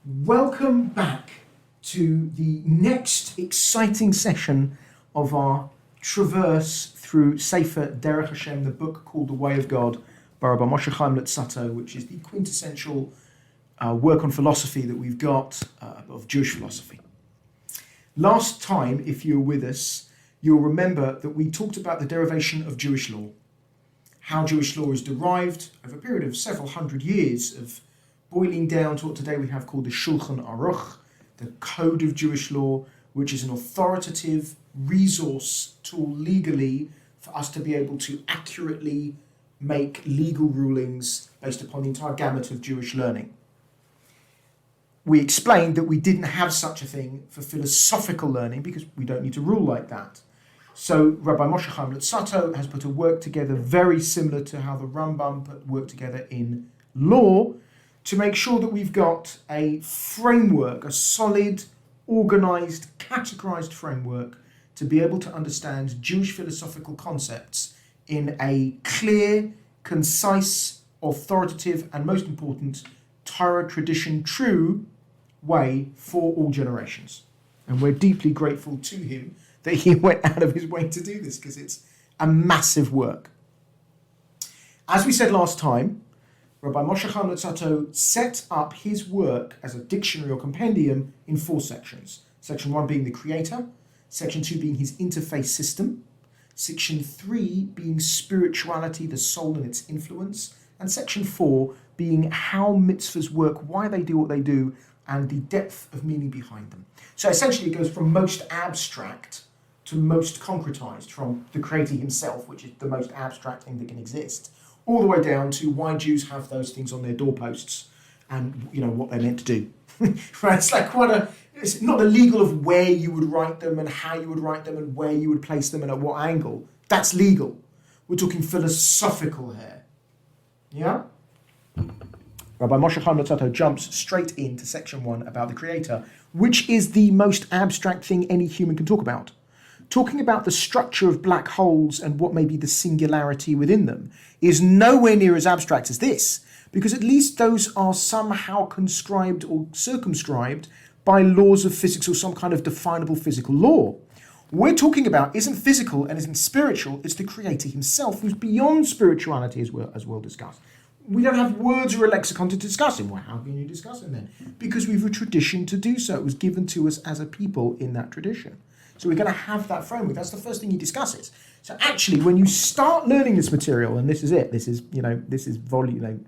Welcome back to the next exciting session of our traverse through Sefer Derech Hashem, the book called The Way of God by Rabbi Mordechai Goodman, which is the quintessential work on philosophy that we've got of Jewish philosophy. Last time, if you were with us, you'll remember that we talked about the derivation of Jewish law, how Jewish law is derived over a period of several hundred years of boiling down to what today we have called the Shulchan Aruch, the Code of Jewish Law, which is an authoritative resource tool legally for us to be able to accurately make legal rulings based upon the entire gamut of Jewish learning. We explained that we didn't have such a thing for philosophical learning because we don't need to rule like that. So Rabbi Mordechai Goodman has put a work together very similar to how the Rambam worked together in law, to make sure that we've got a framework, a solid, organised, categorised framework to be able to understand Jewish philosophical concepts in a clear, concise, authoritative, and most important, Torah tradition true way for all generations. And we're deeply grateful to him that he went out of his way to do this, because it's a massive work. As we said last time, Rabbi Mordechai Goodman set up his work as a dictionary or compendium in 4 sections. Section 1 being the creator, section 2 being his interface system, section 3 being spirituality, the soul and its influence, and section 4 being how mitzvahs work, why they do what they do, and the depth of meaning behind them. So essentially it goes from most abstract to most concretized, from the creator himself, which is the most abstract thing that can exist, all the way down to why Jews have those things on their doorposts and, you know, what they're meant to do. Right? It's like it's not the legal of where you would write them and how you would write them and where you would place them and at what angle. That's legal. We're talking philosophical here. Yeah? Rabbi Mordechai Goodman jumps straight into section 1 about the creator, which is the most abstract thing any human can talk about. Talking about the structure of black holes and what may be the singularity within them is nowhere near as abstract as this, because at least those are somehow conscribed or circumscribed by laws of physics or some kind of definable physical law. What we're talking about isn't physical and isn't spiritual, it's the creator himself, who's beyond spirituality, as we'll discuss. We don't have words or a lexicon to discuss him. Well, how can you discuss him then? Because we've a tradition to do so. It was given to us as a people in that tradition. So we're going to have that framework. That's the first thing he discusses. So actually, when you start learning this material, and this is it, this is volume,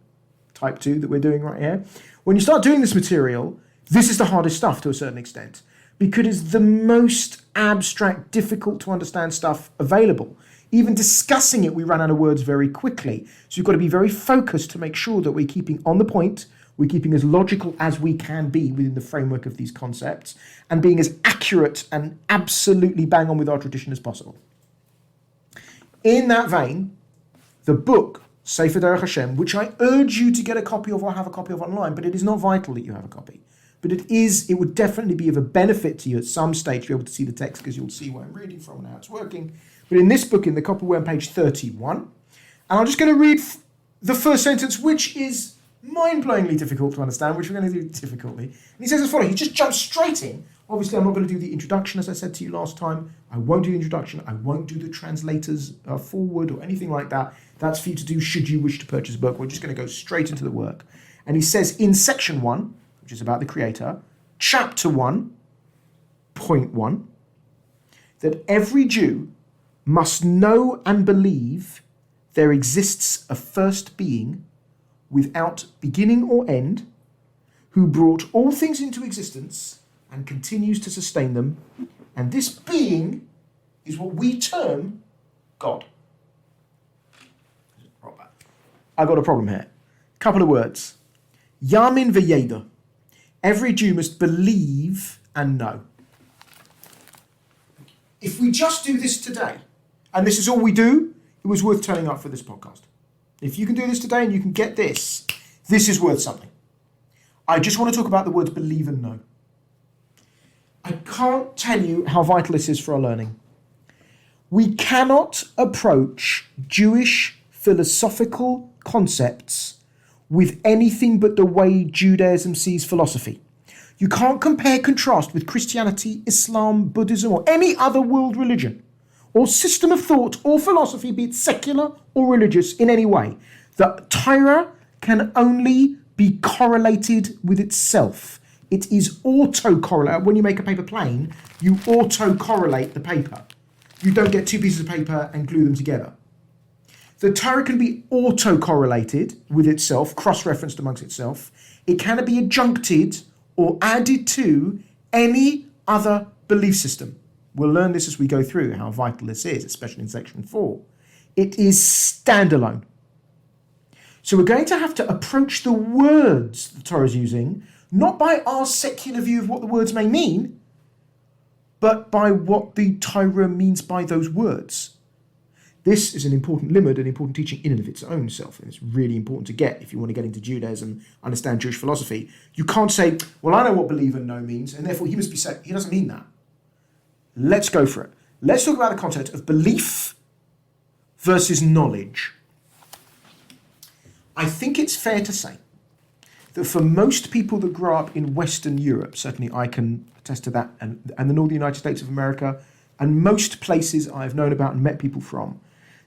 type 2 that we're doing right here. When you start doing this material, this is the hardest stuff to a certain extent, because it's the most abstract, difficult to understand stuff available. Even discussing it, we run out of words very quickly. So you've got to be very focused to make sure that we're keeping on the point, we're keeping as logical as we can be within the framework of these concepts, and being as accurate and absolutely bang on with our tradition as possible. In that vein, the book, Sefer Derech Hashem, which I urge you to get a copy of or have a copy of online, but it is not vital that you have a copy. But it would definitely be of a benefit to you at some stage to be able to see the text, because you'll see where I'm reading from and how it's working. But in this book, in the copy, we're on page 31, and I'm just going to read the first sentence, which is mind-blowingly difficult to understand, which we're going to do difficultly. And he says as follows, he just jumps straight in. Obviously, I'm not going to do the introduction, as I said to you last time. I won't do the introduction. I won't do the translators forward or anything like that. That's for you to do should you wish to purchase a book. We're just going to go straight into the work. And he says in section 1, which is about the creator, chapter 1, point 1, that every Jew must know and believe there exists a first being without beginning or end, who brought all things into existence and continues to sustain them, and this being is what we term God. I've got a problem here. Couple of words. Yamin v'yeda. Every Jew must believe and know. If we just do this today, and this is all we do, it was worth turning up for this podcast. If you can do this today and you can get this, this is worth something. I just want to talk about the words believe and know. I can't tell you how vital this is for our learning. We cannot approach Jewish philosophical concepts with anything but the way Judaism sees philosophy. You can't compare contrast with Christianity, Islam, Buddhism, or any other world religion, or system of thought or philosophy, be it secular or religious in any way. The Torah can only be correlated with itself. It is auto-correlate. When you make a paper plane, you auto-correlate the paper. You don't get two pieces of paper and glue them together. The Torah can be auto-correlated with itself, cross-referenced amongst itself. It cannot be adjuncted or added to any other belief system. We'll learn this as we go through, how vital this is, especially in section 4. It is standalone. So we're going to have to approach the words the Torah is using, not by our secular view of what the words may mean, but by what the Torah means by those words. This is an important limud, an important teaching in and of its own self, and it's really important to get if you want to get into Judaism, understand Jewish philosophy. You can't say, well, I know what believe and know means, and therefore he must be saying, he doesn't mean that. Let's go for it. Let's talk about the concept of belief versus knowledge. I think it's fair to say that for most people that grow up in Western Europe, certainly I can attest to that, and the Northern United States of America, and most places I've known about and met people from,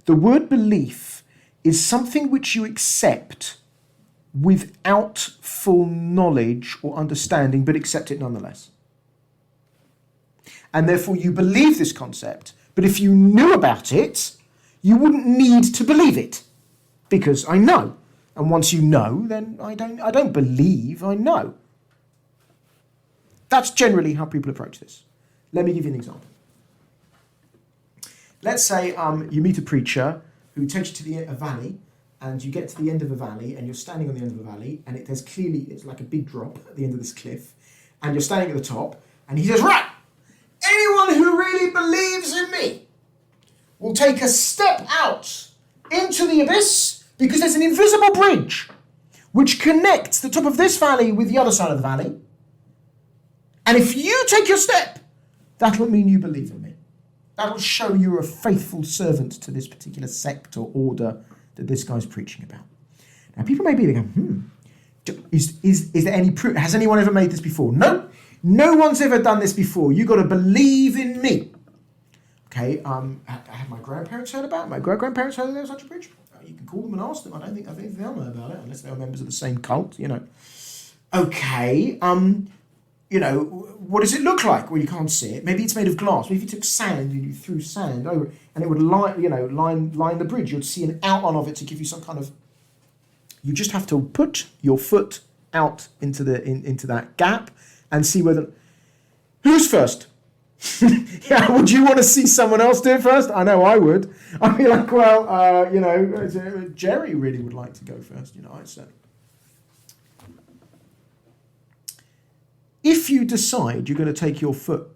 the word belief is something which you accept without full knowledge or understanding, but accept it nonetheless. And therefore you believe this concept, but if you knew about it, you wouldn't need to believe it, because I know. And once you know, then I don't believe, I know. That's generally how people approach this. Let me give you an example. Let's say you meet a preacher who takes you to a valley, and you get to the end of a valley, and you're standing on the end of the valley, and it's like a big drop at the end of this cliff, and you're standing at the top, and he says, right, anyone who really believes in me will take a step out into the abyss, because there's an invisible bridge which connects the top of this valley with the other side of the valley. And if you take your step, that'll mean you believe in me. That will show you're a faithful servant to this particular sect or order that this guy's preaching about. Now, people may be thinking, is there any proof? Has anyone ever made this before? No, no one's ever done this before. You've got to believe in me. Okay, have my grandparents heard about it? My great-grandparents heard there was such a preacher? You can call them and ask them. I don't think they'll know about it unless they were members of the same cult, Okay, what does it look like? Well, you can't see it. Maybe it's made of glass. Maybe if you took sand and you threw sand over it, and it would line the bridge, you'd see an outline of it to give you some kind of. You just have to put your foot out into that gap and see whether. Who's first? Yeah, would you want to see someone else do it first? I know I would. I'd be like, well, Jerry really would like to go first. I said. If you decide you're going to take your foot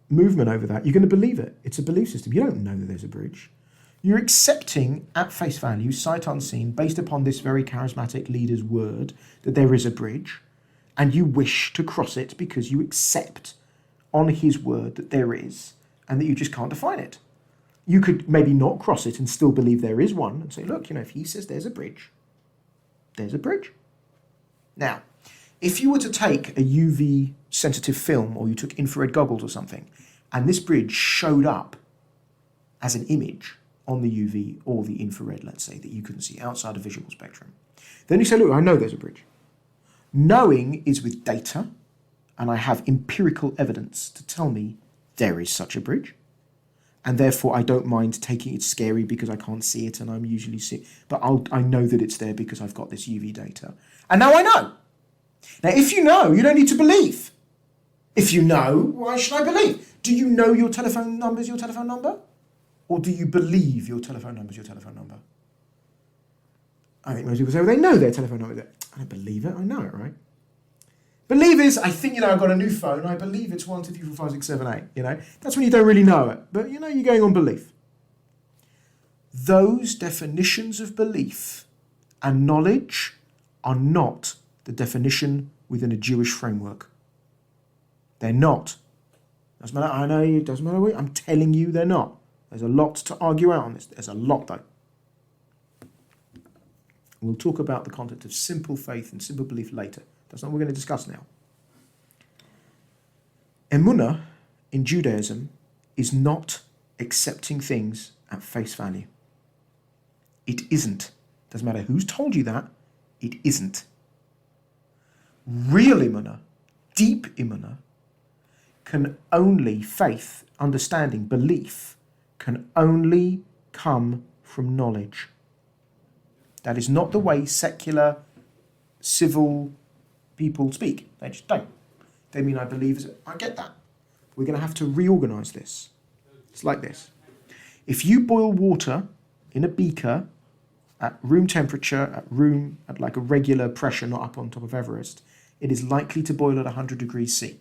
movement over that, you're going to believe it. It's a belief system. You don't know that there's a bridge. You're accepting at face value, sight unseen, based upon this very charismatic leader's word, that there is a bridge, and you wish to cross it because you accept on his word that there is, and that you just can't define it. You could maybe not cross it and still believe there is one, and say, look, if he says there's a bridge, there's a bridge. Now, if you were to take a UV sensitive film, or you took infrared goggles or something, and this bridge showed up as an image on the UV or the infrared, let's say, that you couldn't see outside a visual spectrum, then you say, look, I know there's a bridge. Knowing is with data, and I have empirical evidence to tell me there is such a bridge, and therefore I don't mind taking it scary because I can't see it, and I'm usually sick, but I know that it's there because I've got this UV data. And now I know. Now, if you know, you don't need to believe. If you know, why should I believe? Do you know your telephone number is your telephone number? Or do you believe your telephone number is your telephone number? I think most people say, well, they know their telephone number. I don't believe it, I know it, right? Believe is, I think, I've got a new phone, I believe it's 1, 2, 3, 4, 5, 6, 7, 8, That's when you don't really know it, but, you're going on belief. Those definitions of belief and knowledge are not the definition within a Jewish framework. They're not. Doesn't matter, I know you, doesn't matter what, I'm telling you they're not. There's a lot to argue out on this. There's a lot, though. We'll talk about the concept of simple faith and simple belief later. That's not what we're going to discuss now. Emunah in Judaism is not accepting things at face value. It isn't. Doesn't matter who's told you that, it isn't. Real Emunah, deep Emunah, can only, faith, understanding, belief, can only come from knowledge. That is not the way secular, civil people speak. They just don't. They mean I believe. I get that. We're going to have to reorganize this. It's like this. If you boil water in a beaker at room temperature, at like a regular pressure, not up on top of Everest, it is likely to boil at 100 degrees C.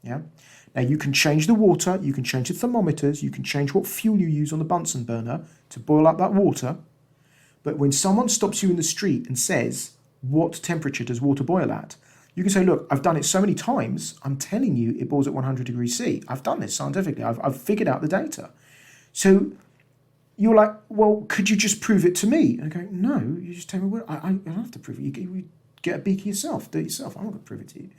Yeah. Now you can change the water, you can change the thermometers, you can change what fuel you use on the Bunsen burner to boil up that water. But when someone stops you in the street and says, what temperature does water boil at? You can say, look, I've done it so many times, I'm telling you it boils at 100 degrees C. I've done this scientifically, I've figured out the data. So you're like, well, could you just prove it to me? And I go, no, you just tell me, well, I don't have to prove it. You get a beaker yourself, do it yourself. I'm not going to prove it to you.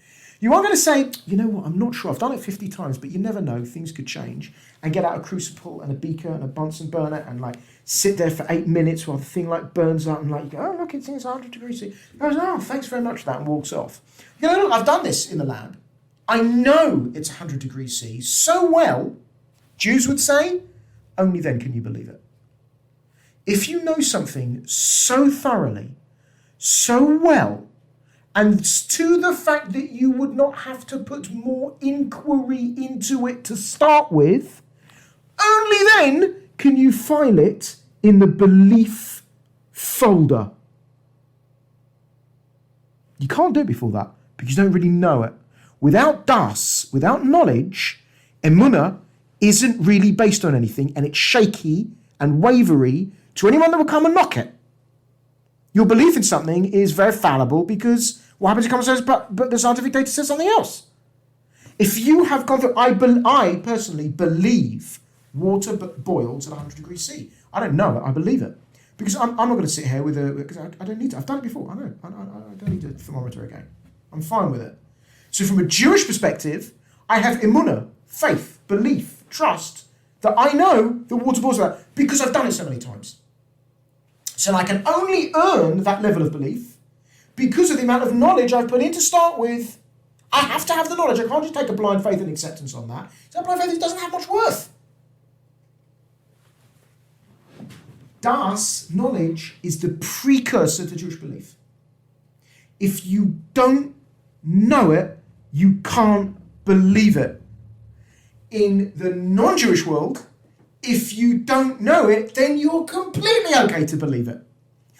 You are going to say, you know what, I'm not sure. I've done it 50 times, but you never know. Things could change. And get out a crucible and a beaker and a Bunsen burner and like sit there for 8 minutes while the thing like burns up and like, you go, oh, look, it's 100 degrees C. He goes, oh, thanks very much for that, and walks off. You know, look, I've done this in the lab. I know it's 100 degrees C so well, Jews would say, only then can you believe it. If you know something so thoroughly, so well, and to the fact that you would not have to put more inquiry into it to start with, only then can you file it in the belief folder. You can't do it before that because you don't really know it. Without das, without knowledge, emunah isn't really based on anything, and it's shaky and wavery to anyone that will come and knock it. Your belief in something is verifiable because what happens if someone says, but the scientific data says something else? If you have confidence, I personally believe water boils at 100 degrees C. I don't know it, I believe it. Because I'm not going to sit here with because I don't need to. I've done it before, I know. I don't need a thermometer again. I'm fine with it. So from a Jewish perspective, I have emunah, faith, belief, trust, that I know that water boils like that because I've done it so many times. So I can only earn that level of belief because of the amount of knowledge I've put in to start with. I have to have the knowledge. I can't just take a blind faith and acceptance on that. So that blind faith doesn't have much worth. Das, knowledge, is the precursor to Jewish belief. If you don't know it, you can't believe it. In the non-Jewish world, if you don't know it, then you're completely okay to believe it.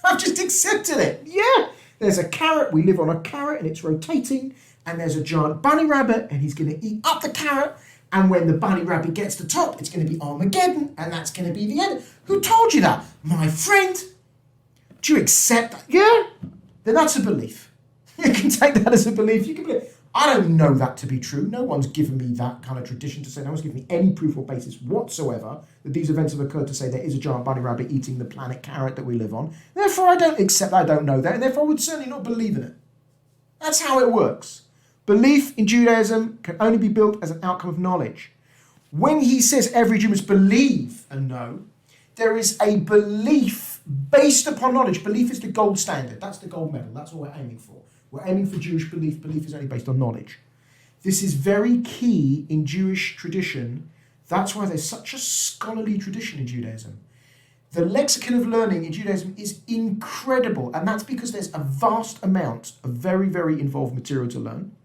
I've just accepted it. Yeah, there's a carrot, we live on a carrot and it's rotating, and there's a giant bunny rabbit and he's going to eat up the carrot, and when the bunny rabbit gets to the top, it's going to be Armageddon, and that's going to be the end. Who told you that? My friend. Do you accept that? Yeah? Then that's a belief. You can take that as a belief. You can believe. I don't know that to be true. No one's given me that kind of tradition to say. No one's given me any proof or basis whatsoever that these events have occurred to say there is a giant bunny rabbit eating the planet carrot that we live on. Therefore, I don't accept that. I don't know that. And therefore, I would certainly not believe in it. That's how it works. Belief in Judaism can only be built as an outcome of knowledge. When he says every Jew must believe and know, there is a belief based upon knowledge. Belief is the gold standard. That's the gold medal. That's what we're aiming for. We're aiming for Jewish belief. Belief is only based on knowledge. This is very key in Jewish tradition. That's why there's such a scholarly tradition in Judaism. The lexicon of learning in Judaism is incredible, and that's because there's a vast amount of very, very involved material to learn,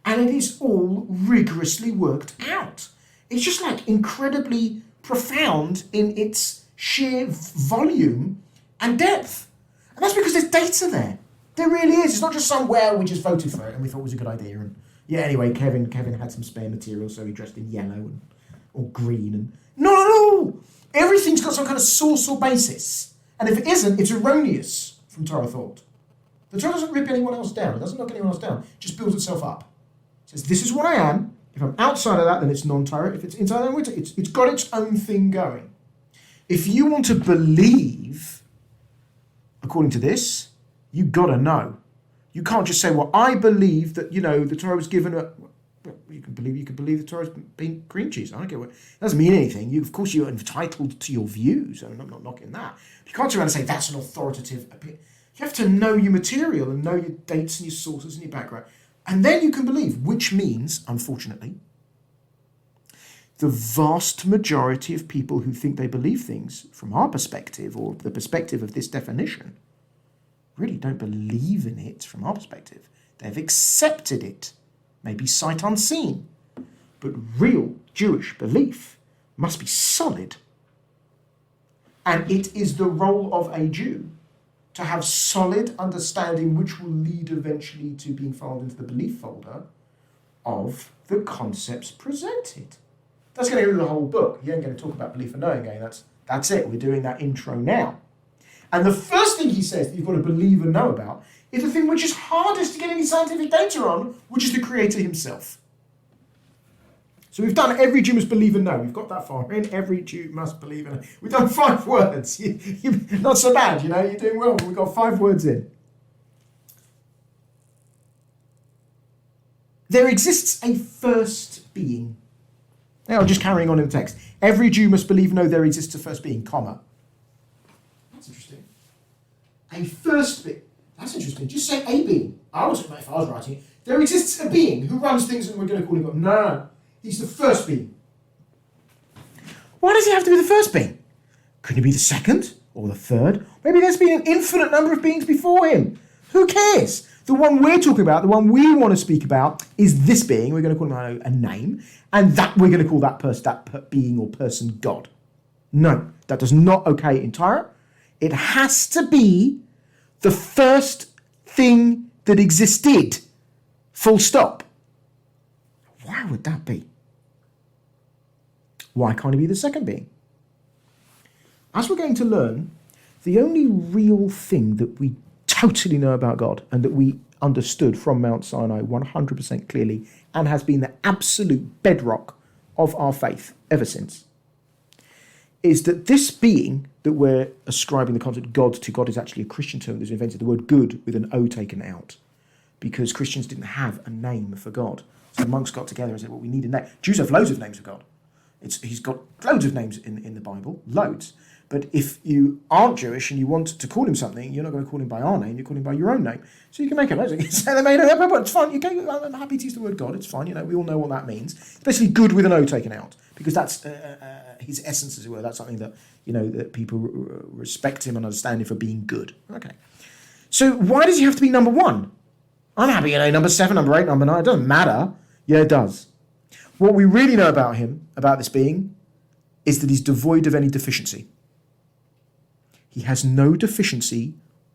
and it is all rigorously worked out. It's just like incredibly profound in its sheer volume and depth. And that's because there's data there. There really is. It's not just somewhere we just voted for it and we thought it was a good idea. And yeah, anyway, Kevin had some spare material, so he dressed in yellow or green. And not at all. Everything's got some kind of source or basis. And if it isn't, it's erroneous from Torah thought. The Torah doesn't rip anyone else down. It doesn't knock anyone else down. It just builds itself up. It says, this is what I am. If I'm outside of that, then it's non-Torah. If it's inside of that, it's got its own thing going. If you want to believe, according to this, you got to know. You can't just say, well, I believe that, the Torah was given You can believe the Torah is being cream cheese. I don't get what. It doesn't mean anything. Of course, you're entitled to your views. I'm not knocking that. You can't turn around and say that's an authoritative opinion. You have to know your material and know your dates and your sources and your background. And then you can believe, which means, unfortunately, the vast majority of people who think they believe things from our perspective or the perspective of this definition really don't believe in it from our perspective. They've accepted it, maybe sight unseen. But real Jewish belief must be solid. And it is the role of a Jew to have solid understanding, which will lead eventually to being filed into the belief folder of the concepts presented. That's going to go through the whole book. You ain't going to talk about belief and knowing again. That's it. We're doing that intro now. And the first thing he says that you've got to believe and know about is the thing which is hardest to get any scientific data on, which is the Creator himself. So we've done every Jew must believe and know. We've got that far in. Every Jew must believe and know. We've done 5 words. Not so bad, you're doing well. We've got 5 words in. There exists a first being. Now, just carrying on in the text. Every Jew must believe and know there exists a first being, comma. That's interesting. A first being. That's interesting. Just say a being. I wasn't if I was writing it. There exists a being who runs things and we're going to call him God. No. He's the first being. Why does he have to be the first being? Couldn't he be the second or the third? Maybe there's been an infinite number of beings before him. Who cares? The one we're talking about, the one we want to speak about, is this being. We're going to call him a name, and that we're going to call that being or person God. No, that does not okay in Torah. It has to be the first thing that existed. Full stop. Why would that be? Why can't he be the second being? As we're going to learn, the only real thing that we totally know about God and that we understood from Mount Sinai 100% clearly and has been the absolute bedrock of our faith ever since is that this being that we're ascribing the concept God to, God is actually a Christian term that's invented the word good with an O taken out because Christians didn't have a name for God. So the monks got together and said, well, we need a name. Jews have loads of names for God. He's got loads of names in the Bible, loads. But if you aren't Jewish and you want to call him something, you're not going to call him by our name, you're calling him by your own name. So you can make a load of it. So they made it up, but it's fine. I'm happy to use the word God, it's fine. We all know what that means. It's basically good with an O taken out, because that's his essence, as it were. That's something that, that people respect him and understand him for being good. Okay. So why does he have to be number 1? I'm happy, number 7, number 8, number 9. It doesn't matter. Yeah, it does. What we really know about him, about this being, is that he's devoid of any deficiency. He has no deficiency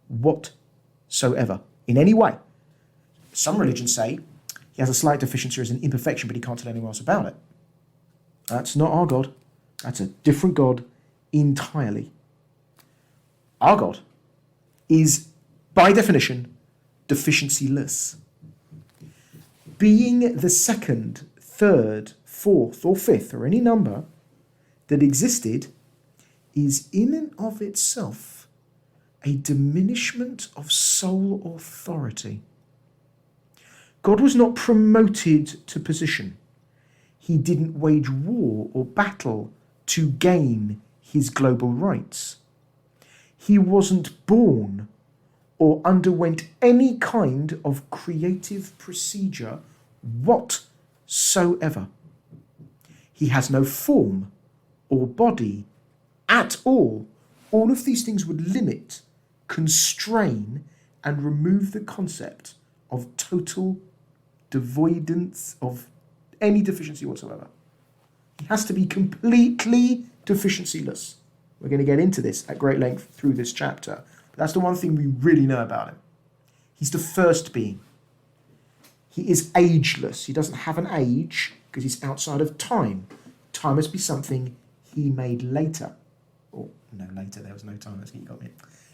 whatsoever, in any way. Some religions say he has a slight deficiency as an imperfection, but he can't tell anyone else about it. That's not our God. That's a different God entirely. Our God is, by definition, deficiency-less. Being the second, third, fourth, or fifth, or any number that existed is in and of itself a diminishment of sole authority. God was not promoted to position. He didn't wage war or battle to gain his global rights. He wasn't born or underwent any kind of creative procedure whatsoever. He has no form or body at all. All of these things would limit, constrain, and remove the concept of total devoidance of any deficiency whatsoever. He has to be completely deficiency-less. We're going to get into this at great length through this chapter. But that's the one thing we really know about him. He's the first being. He is ageless. He doesn't have an age because he's outside of time. Time must be something he made later. Or, no, later, there was no time. That's what you got me.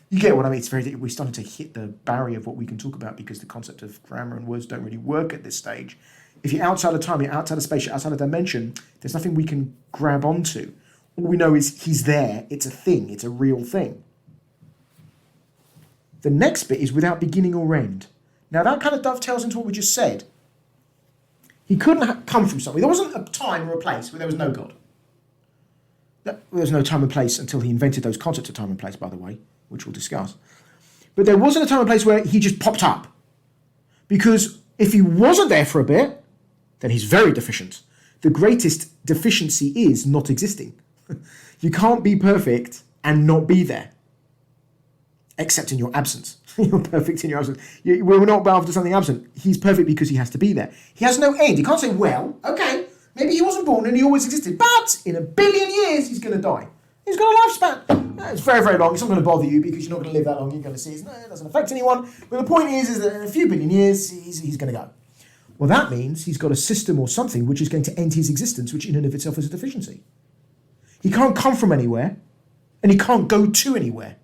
You get what I mean? We're starting to hit the barrier of what we can talk about because the concept of grammar and words don't really work at this stage. If you're outside of time, you're outside of space, you're outside of dimension, there's nothing we can grab onto. All we know is he's there. It's a thing. It's a real thing. The next bit is without beginning or end. Now that kind of dovetails into what we just said. He couldn't come from somewhere. There wasn't a time or a place where there was no God. There was no time and place until he invented those concepts of time and place, by the way, which we'll discuss. But there wasn't a time and place where he just popped up. Because if he wasn't there for a bit, then he's very deficient. The greatest deficiency is not existing. You can't be perfect and not be there. Except in your absence. You're perfect in your absence. We're not bound to something absent. He's perfect because he has to be there. He has no end. He can't say, well, okay, maybe he wasn't born and he always existed, but in 1 billion years he's going to die. He's got a lifespan. It's very, very long. It's not going to bother you because you're not going to live that long. You're going to see it doesn't affect anyone. But the point is that in a few billion years he's going to go. Well, that means he's got a system or something which is going to end his existence, which in and of itself is a deficiency. He can't come from anywhere and he can't go to anywhere.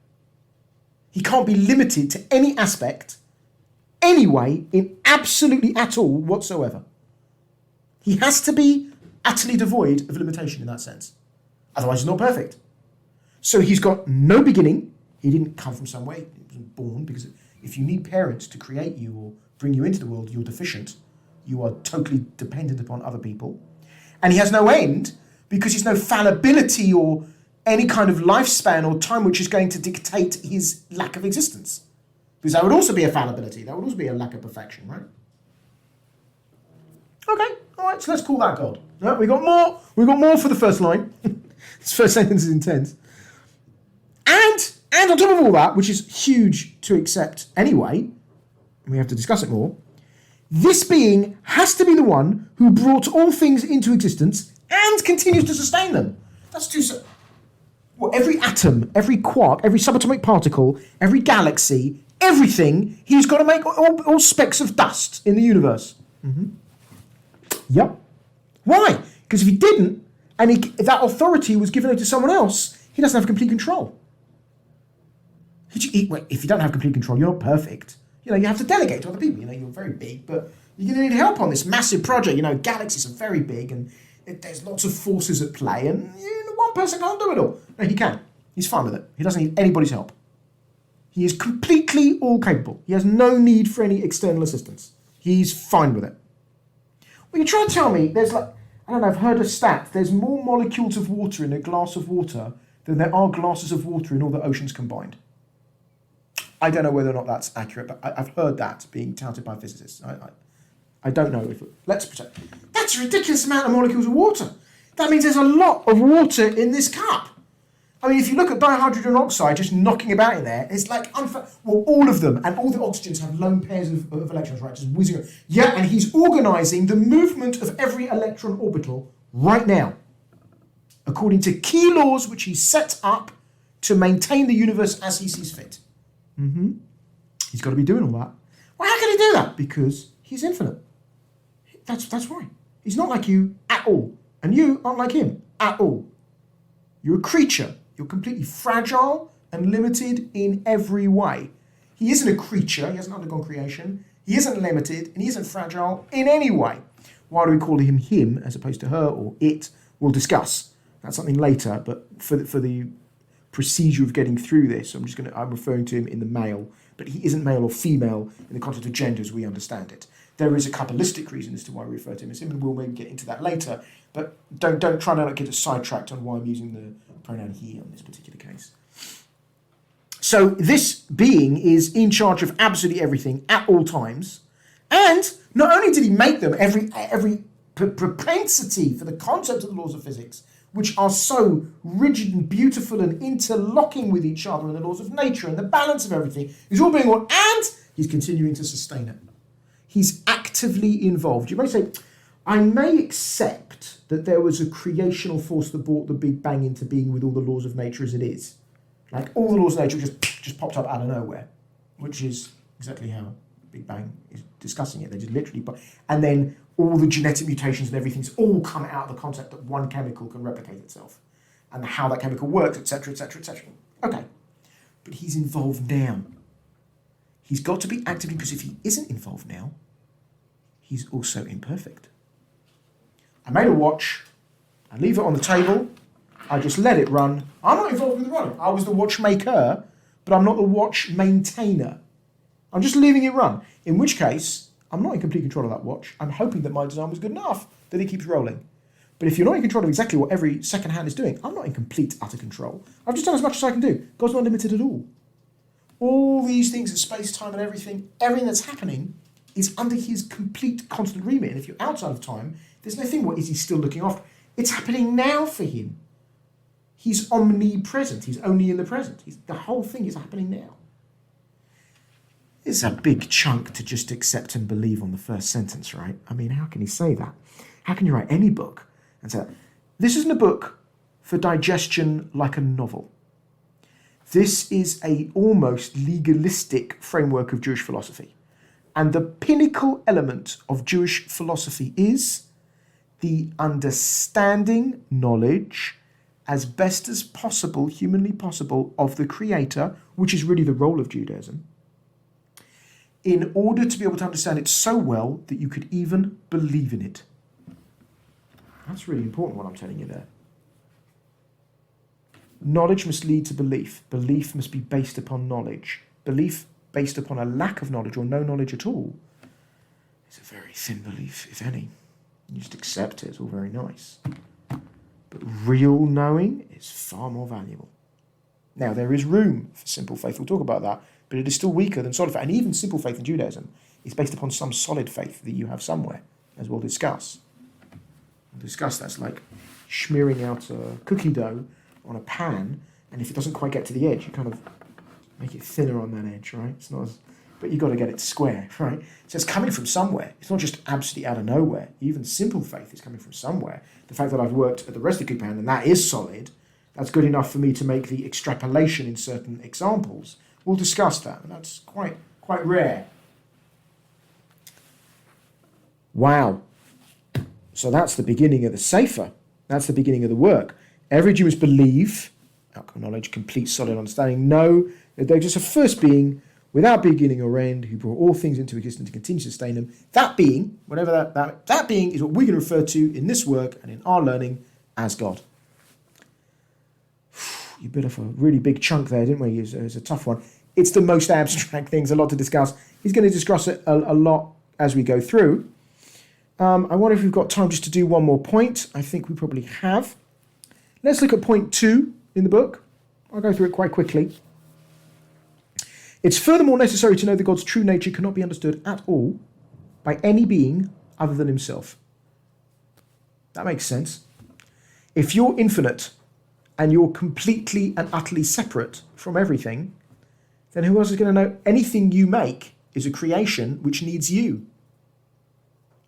He can't be limited to any aspect, any way, in absolutely at all whatsoever. He has to be utterly devoid of limitation in that sense. Otherwise he's not perfect. So he's got no beginning. He didn't come from somewhere. He wasn't born, because if you need parents to create you or bring you into the world, you're deficient. You are totally dependent upon other people. And he has no end, because there's no fallibility or any kind of lifespan or time which is going to dictate his lack of existence. Because that would also be a fallibility. That would also be a lack of perfection, right? Okay, all right, so let's call that God. No, we got more. We got more for the first line. This first sentence is intense. And on top of all that, which is huge to accept anyway, we have to discuss it more, this being has to be the one who brought all things into existence and continues to sustain them. That's too... Well, every atom, every quark, every subatomic particle, every galaxy, everything, he's got to make all specks of dust in the universe. Mm-hmm. Yep. Why? Because if he didn't, and if that authority was given over to someone else, he doesn't have complete control. If you don't have complete control, you're not perfect. You have to delegate to other people. You're very big, but you're going to need help on this massive project. Galaxies are very big, and there's lots of forces at play, and one person can't do it all. No, he can. He's fine with it. He doesn't need anybody's help. He is completely all capable. He has no need for any external assistance. He's fine with it. Well, you try to tell me there's I've heard a stat. There's more molecules of water in a glass of water than there are glasses of water in all the oceans combined. I don't know whether or not that's accurate, but I've heard that being touted by physicists. I don't know if... Let's pretend. That's a ridiculous amount of molecules of water. That means there's a lot of water in this cup. I mean, if you look at dihydrogen oxide just knocking about in there, it's like... all of them, and all the oxygens have lone pairs of electrons, right? Just whizzing around. Yeah, and he's organising the movement of every electron orbital right now, according to key laws which he set up to maintain the universe as he sees fit. Mm-hmm. He's got to be doing all that. Well, how can he do that? Because he's infinite. That's why. He's not like you at all. And you aren't like him at all. You're a creature. You're completely fragile and limited in every way. He isn't a creature. He hasn't undergone creation. He isn't limited, and he isn't fragile in any way. Why do we call him him as opposed to her or it? We'll discuss. That's something later, but for the procedure of getting through this, I'm referring to him in the male, but he isn't male or female in the context of gender as we understand it. There is a Kabbalistic reason as to why we refer to him as him, and we'll maybe get into that later, but don't try to not get us sidetracked on why I'm using the pronoun he on this particular case. So this being is in charge of absolutely everything at all times, and not only did he make them every propensity for the concept of the laws of physics, which are so rigid and beautiful and interlocking with each other, and the laws of nature and the balance of everything, is all being on, and he's continuing to sustain it. He's actively involved. You may say, I may accept that there was a creational force that brought the Big Bang into being with all the laws of nature as it is. Like all the laws of nature just popped up out of nowhere, which is exactly how Big Bang is discussing it. They just literally... And then all the genetic mutations and everything's all come out of the concept that one chemical can replicate itself and how that chemical works, etc., etc., etc. Okay. But he's involved now. He's got to be actively, because if he isn't involved now, he's also imperfect. I made a watch. I leave it on the table. I just let it run. I'm not involved in the running. I was the watchmaker, but I'm not the watch maintainer. I'm just leaving it run. In which case, I'm not in complete control of that watch. I'm hoping that my design was good enough that it keeps rolling. But if you're not in control of exactly what every second hand is doing, I'm not in complete, utter control. I've just done as much as I can do. God's not limited at all. All these things in space, time, and everything that's happening is under his complete, constant remit. And if you're outside of time, there's no thing, what is he still looking after? It's happening now for him. He's omnipresent. He's only in the present. The whole thing is happening now. It's a big chunk to just accept and believe on the first sentence, right? I mean, how can he say that? How can you write any book and say, this isn't a book for digestion like a novel? This is a almost legalistic framework of Jewish philosophy. And the pinnacle element of Jewish philosophy is the understanding, knowledge, as best as possible, humanly possible, of the Creator, which is really the role of Judaism, in order to be able to understand it so well that you could even believe in it. That's really important what I'm telling you there. Knowledge must lead to belief. Belief must be based upon knowledge. Belief based upon a lack of knowledge or no knowledge at all is a very thin belief, if any. You just accept it, it's all very nice. But real knowing is far more valuable. Now, there is room for simple faith. We'll talk about that, but it is still weaker than solid faith. And even simple faith in Judaism is based upon some solid faith that you have somewhere, as we'll discuss. That's like smearing out a cookie dough on a pan, and if it doesn't quite get to the edge, you kind of make it thinner on that edge, right? It's not as, but you've got to get it square, right? So it's coming from somewhere. It's not just absolutely out of nowhere. Even simple faith is coming from somewhere. The fact that I've worked at the rest of the cookie pan, and that is solid, that's good enough for me to make the extrapolation in certain examples. We'll discuss that, and that's quite rare. Wow. So that's the beginning of the Sefer. That's the beginning of the work. Every Jew must believe, outcome knowledge, complete solid understanding, know that they're just a first being without beginning or end, who brought all things into existence and continue to sustain them. That being, whatever that being, is what we're going to refer to in this work and in our learning as God. You bit off a really big chunk there, didn't we? It was a tough one. It's the most abstract things, a lot to discuss. He's going to discuss it a lot as we go through. I wonder if we've got time just to do one more point. I think we probably have. Let's look at point 2 in the book. I'll go through it quite quickly. It's furthermore necessary to know that God's true nature cannot be understood at all by any being other than himself. That makes sense. If you're infinite and you're completely and utterly separate from everything, then who else is going to know? Anything you make is a creation which needs you.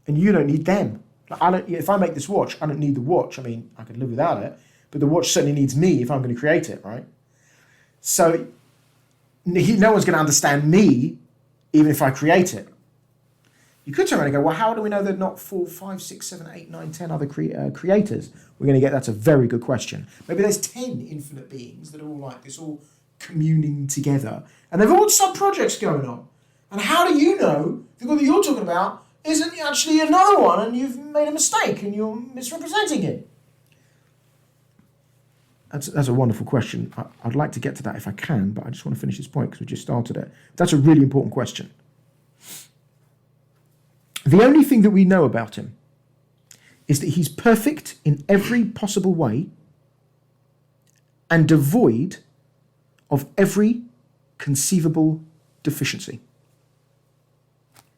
And you don't need them. If I make this watch, I don't need the watch. I mean, I could live without it, but the watch certainly needs me if I'm going to create it, right? So no one's going to understand me even if I create it. You could turn around and go, well, how do we know there are not 4, 5, 6, 7, 8, 9, 10 other creators? That's a very good question. Maybe there's 10 infinite beings that are all like this, all communing together. And they've all sub-projects going on. And how do you know the God that you're talking about isn't actually another one and you've made a mistake and you're misrepresenting it? That's a wonderful question. I'd like to get to that if I can, but I just want to finish this point because we just started it. That's a really important question. The only thing that we know about him is that he's perfect in every possible way and devoid of every conceivable deficiency.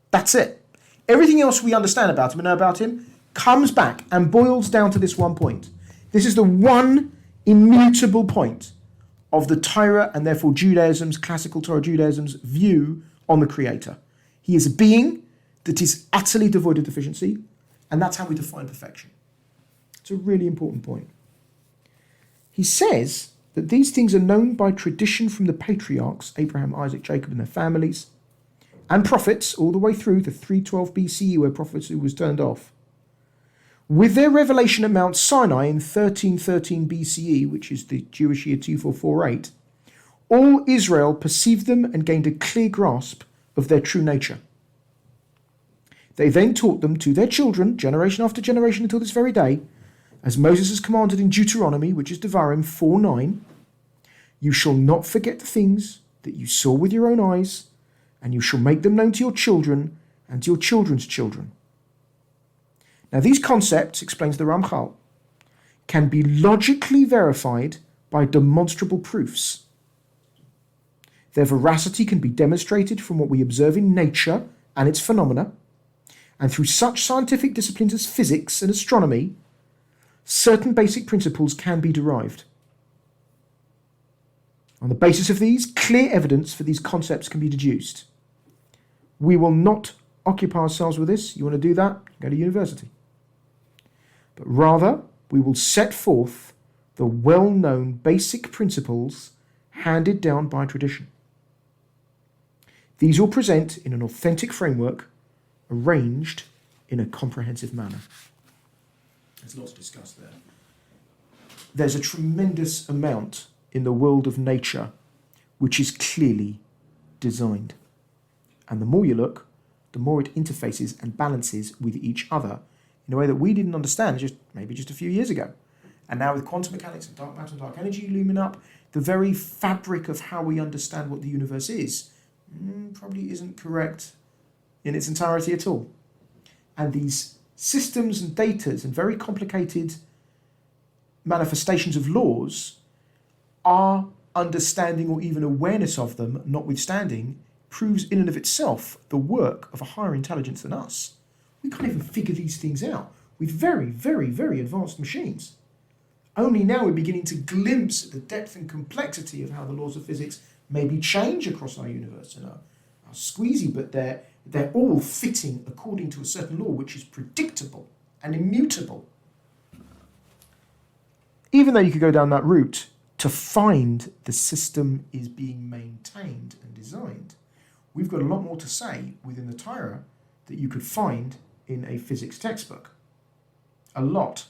That's it. Everything else we understand about him and know about him comes back and boils down to this one point. This is the one immutable point of the Torah and therefore Judaism's, classical Torah Judaism's view on the Creator. He is a being that is utterly devoid of deficiency, and that's how we define perfection. It's a really important point. He says that these things are known by tradition from the patriarchs, Abraham, Isaac, Jacob and their families, and prophets all the way through to 312 BCE where prophecy was turned off. With their revelation at Mount Sinai in 1313 BCE, which is the Jewish year 2448, all Israel perceived them and gained a clear grasp of their true nature. They then taught them to their children, generation after generation until this very day, as Moses has commanded in Deuteronomy, which is Devarim 4:9, you shall not forget the things that you saw with your own eyes, and you shall make them known to your children, and to your children's children. Now these concepts, explains the Ramchal, can be logically verified by demonstrable proofs. Their veracity can be demonstrated from what we observe in nature and its phenomena, and through such scientific disciplines as physics and astronomy, certain basic principles can be derived. On the basis of these, clear evidence for these concepts can be deduced. We will not occupy ourselves with this. You want to do that? Go to university. But rather, we will set forth the well-known basic principles handed down by tradition. These will present in an authentic framework, arranged in a comprehensive manner. There's lots to discuss there. There's a tremendous amount in the world of nature which is clearly designed. And the more you look, the more it interfaces and balances with each other in a way that we didn't understand maybe just a few years ago. And now with quantum mechanics and dark matter and dark energy looming up, the very fabric of how we understand what the universe is probably isn't correct in its entirety at all. And these systems and datas and very complicated manifestations of laws, our understanding or even awareness of them, notwithstanding, proves in and of itself the work of a higher intelligence than us. We can't even figure these things out with very, very, very advanced machines. Only now we're beginning to glimpse the depth and complexity of how the laws of physics maybe change across our universe and are squeezy, but they're all fitting according to a certain law which is predictable and immutable. Even though you could go down that route to find the system is being maintained and designed, we've got a lot more to say within the Torah that you could find in a physics textbook. A lot.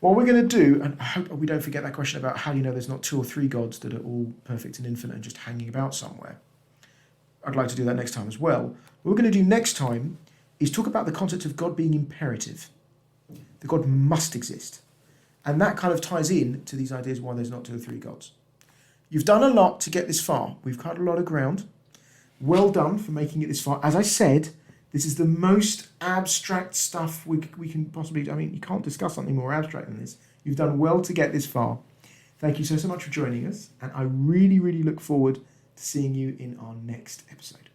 What we're going to do, and I hope we don't forget that question about how do you know there's not two or three gods that are all perfect and infinite and just hanging about somewhere. I'd like to do that next time as well. What we're going to do next time is talk about the concept of God being imperative. That God must exist. And that kind of ties in to these ideas why there's not two or three gods. You've done a lot to get this far. We've covered a lot of ground. Well done for making it this far. As I said, this is the most abstract stuff we can possibly do. I mean, you can't discuss something more abstract than this. You've done well to get this far. Thank you so much for joining us. And I really, really look forward to seeing you in our next episode.